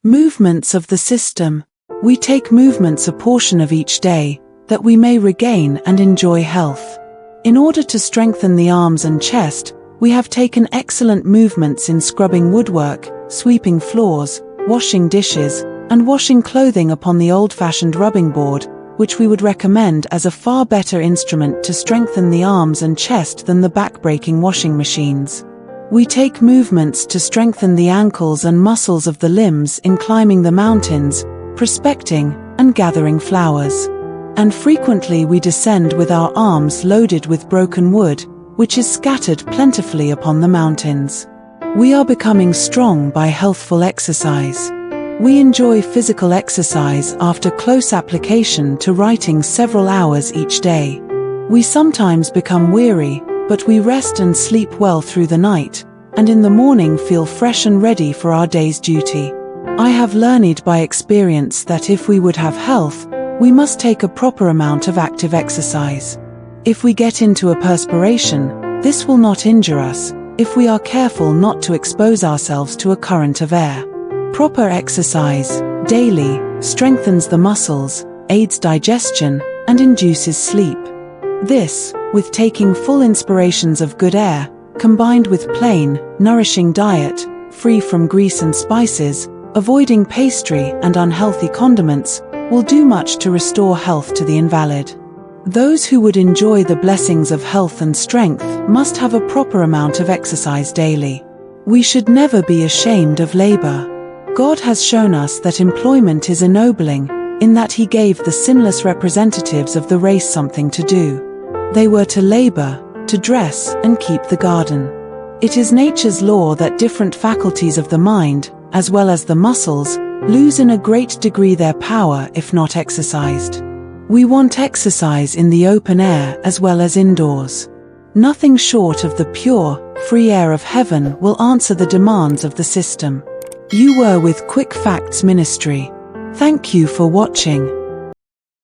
Movements of the system. We take movements a portion of each day, that we may regain and enjoy health. In order to strengthen the arms and chest, we have taken excellent movements in scrubbing woodwork, sweeping floors, washing dishes, and washing clothing upon the old-fashioned rubbing board, which we would recommend as a far better instrument to strengthen the arms and chest than the back-breaking washing machines. We take movements to strengthen the ankles and muscles of the limbs in climbing the mountains, prospecting, and gathering flowers. And frequently we descend with our arms loaded with broken wood, which is scattered plentifully upon the mountains. We are becoming strong by healthful exercise. We enjoy physical exercise after close application to writing several hours each day. We sometimes become weary, but we rest and sleep well through the night, and in the morning feel fresh and ready for our day's duty. I have learned by experience that if we would have health, we must take a proper amount of active exercise. If we get into a perspiration, this will not injure us, if we are careful not to expose ourselves to a current of air. Proper exercise, daily, strengthens the muscles, aids digestion, and induces sleep. This, with taking full inspirations of good air, combined with plain, nourishing diet, free from grease and spices, avoiding pastry and unhealthy condiments, will do much to restore health to the invalid. Those who would enjoy the blessings of health and strength must have a proper amount of exercise daily. We should never be ashamed of labor. God has shown us that employment is ennobling, in that He gave the sinless representatives of the race something to do. They were to labor, to dress, and keep the garden. It is nature's law that different faculties of the mind, as well as the muscles, lose in a great degree their power if not exercised. We want exercise in the open air as well as indoors. Nothing short of the pure, free air of heaven will answer the demands of the system. You were with Quick Facts Ministry. Thank you for watching.